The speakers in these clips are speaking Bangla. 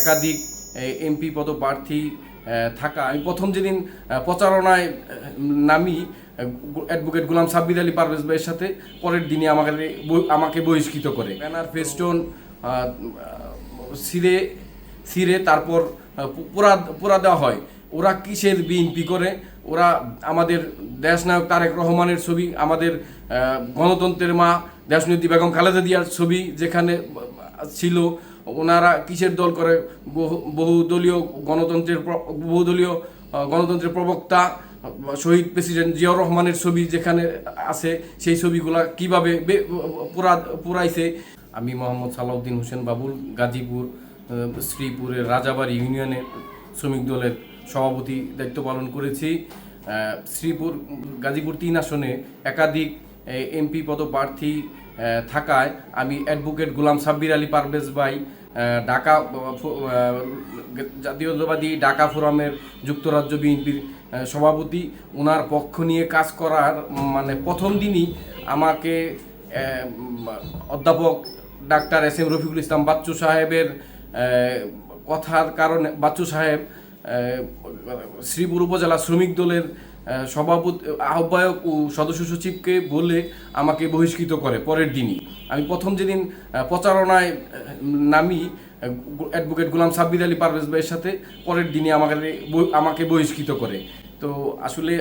একাধিক এমপি পদপ্রার্থী থাকা, আমি প্রথম যেদিন প্রচারণায় নামি অ্যাডভোকেট গোলাম সাব্বির আলী পারভেজ ভাইয়ের সাথে, পরের দিনই আমাকে বহিষ্কৃত করে। ব্যানার ফেস্টুন সিরে তারপর পোড়া দেওয়া হয়। ওরা কিসের বিএনপি করে? ওরা আমাদের দেশনায়ক তারেক রহমানের ছবি, আমাদের গণতন্ত্রের মা দেশনেত্রী বেগম খালেদা জিয়ার ছবি যেখানে ছিল, ওনারা কিসের দল করে? বহুদলীয় গণতন্ত্রের প্রবক্তা শহীদ প্রেসিডেন্ট জিয়াউর রহমানের ছবি যেখানে আছে, সেই ছবিগুলা কিভাবে পুরাইছে। আমি মোহাম্মদ সালাউদ্দিন হোসেন বাবুল, গাজীপুর শ্রীপুরের রাজাবাড়ি ইউনিয়নের শ্রমিক দলের সভাপতি দায়িত্ব পালন করেছি। গাজীপুর 3 আসনে একাধিক এমপি পদপ্রার্থী থাকায় আমি অ্যাডভোকেট গোলাম সাব্বির আলী পারভেজ ভাই, ঢাকা জাতীয়তাবাদী ঢাকা ফোরামের যুক্তরাজ্য বিএনপির সভাপতি, ওনার পক্ষ নিয়ে কাজ করার প্রথম দিনই আমাকে অধ্যাপক ডাক্তার এস.এম. রফিকুল ইসলাম বাচ্চু সাহেবের কথার কারণে, বাচ্চু সাহেব শ্রীপুর উপজেলা শ্রমিক দলের সভাপতি, আহ্বায়ক ও সদস্য সচিবকে বলে আমাকে বহিষ্কৃত করে পরের দিনই। আমি প্রথম যেদিন প্রচারণায় নামি অ্যাডভোকেট গোলাম সাব্বির আলী পারভেজ ভাইয়ের সাথে, পরের দিনই আমাকে বহিষ্কৃত করে। তো আসলে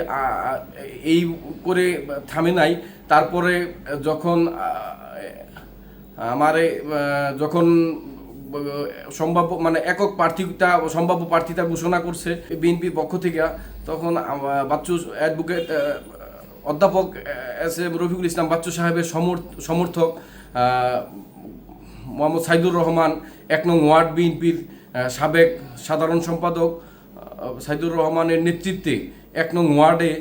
এই করে থামে নাই। তারপরে যখন যখন সম্ভাব্য একক সম্ভাব্য প্রার্থিতা ঘোষণা করছে বিএনপির পক্ষ থেকে, তখন বাচ্চু অ্যাডভোকেট অধ্যাপক এস.এম. রফিকুল ইসলাম বাচ্চু সাহেবের সমর্থক মোহাম্মদ সাইদুর রহমান, 1 নং ওয়ার্ড বিএনপির সাবেক সাধারণ সম্পাদক সাইদুর রহমানের নেতৃত্বে 1 নং ওয়ার্ডে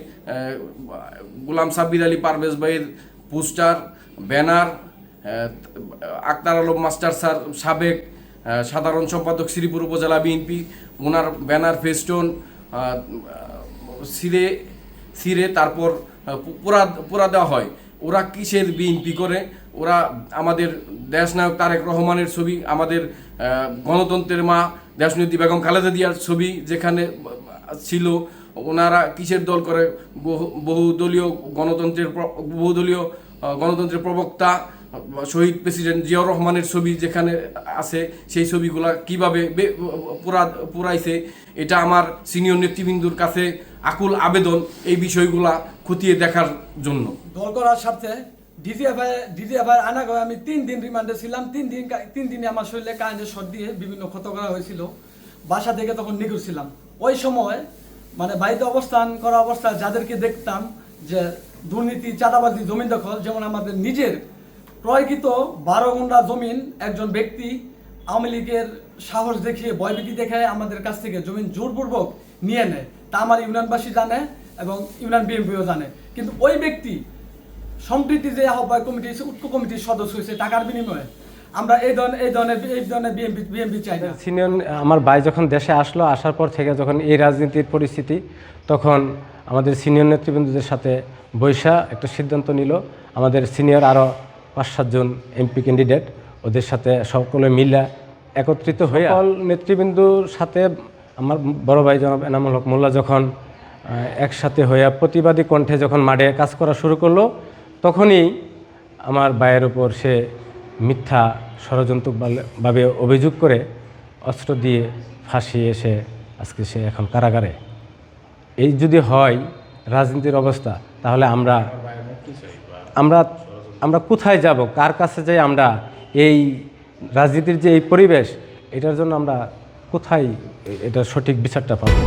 গোলাম সাব্বির আলী পারভেজ ভাইয়ের poster, banner, Akhtar Alam master sir সাবেক সাধারণ সম্পাদক শ্রীপুর উপজেলা বিএনপি, ওনার ব্যানার ফেস্টুন সিরে তারপর পোড়া দেওয়া হয়। ওরা কিসের বিএনপি করে? ওরা আমাদের দেশনায়ক তারেক রহমানের ছবি, আমাদের গণতন্ত্রের মা দেশনেত্রী বেগম খালেদা জিয়ার ছবি যেখানে ছিল, ওনারা কিসের দল করে? বহুদলীয় গণতন্ত্রের প্রবক্তা শহীদ প্রেসিডেন্ট জিয়াউর রহমানের ছবি যেখানে আছে, সেই ছবিগুলা কিভাবে পুরাইছে। এটা আমার সিনিয়র নেতৃবৃন্দুর কাছে আকুল আবেদন এই বিষয়গুলা খতিয়ে দেখার জন্য। দল করার স্বার্থে ডিজিএফআই আনা করে আমি 3 দিন রিমান্ডে ছিলাম। 3 দিনে আমার শরীরে কারেন্টের শট দিয়ে বিভিন্ন ক্ষত করা হয়েছিল। বাসা থেকে তখন নিখোঁজ ছিলাম। ওই সময় বাড়িতে অবস্থান করা অবস্থায় যাদেরকে দেখতাম যে দুর্নীতি, চাঁদাবাজি, জমি দখল, যেমন আমাদের নিজের ক্রয়কৃত 12 গুণ্ঠা জমিন একজন ব্যক্তি আওয়ামী লীগের সাহস দেখিয়ে, ভয়ভীতি দেখায় আমাদের কাছ থেকে জমিন জোরপূর্বক নিয়ে নেয়। তা আমার ইউনিয়নবাসী জানে এবং ইউনিয়ন বিএনপিও জানে। কিন্তু ওই ব্যক্তি সম্প্রীতি যে আহ্বায়ক কমিটি, উৎকো কমিটির সদস্য হয়েছে টাকার বিনিময়ে। আমরা এই ধরনের বিএনপি চাই না। সিনিয়র আমার ভাই যখন দেশে আসার পর থেকে যখন এই রাজনীতির পরিস্থিতি, তখন আমাদের সিনিয়র নেতৃবৃন্দদের সাথে বৈশা একটা সিদ্ধান্ত নিল। আমাদের সিনিয়র আরও 5-7 জন এমপি ক্যান্ডিডেট, ওদের সাথে সকলে মিলে একত্রিত হয়ে নেতৃবৃন্দুর সাথে আমার বড় ভাই জনাব এনামুল হক মোল্লা যখন একসাথে হয়ে প্রতিবাদী কণ্ঠে যখন মাঠে কাজ করা শুরু করলো, তখনই আমার ভাইয়ের উপর সে মিথ্যা ষড়যন্ত্রভাবে অভিযোগ করে অস্ত্র দিয়ে ফাঁসিয়ে এসে আজকে সে এখন কারাগারে। এই যদি হয় রাজনীতির অবস্থা, তাহলে আমরা কোথায় যাব? কার কাছে যাই? আমরা এই রাজনীতির যে এই পরিবেশ, এটার জন্য আমরা কোথায় এটার সঠিক বিচারটা পাবো?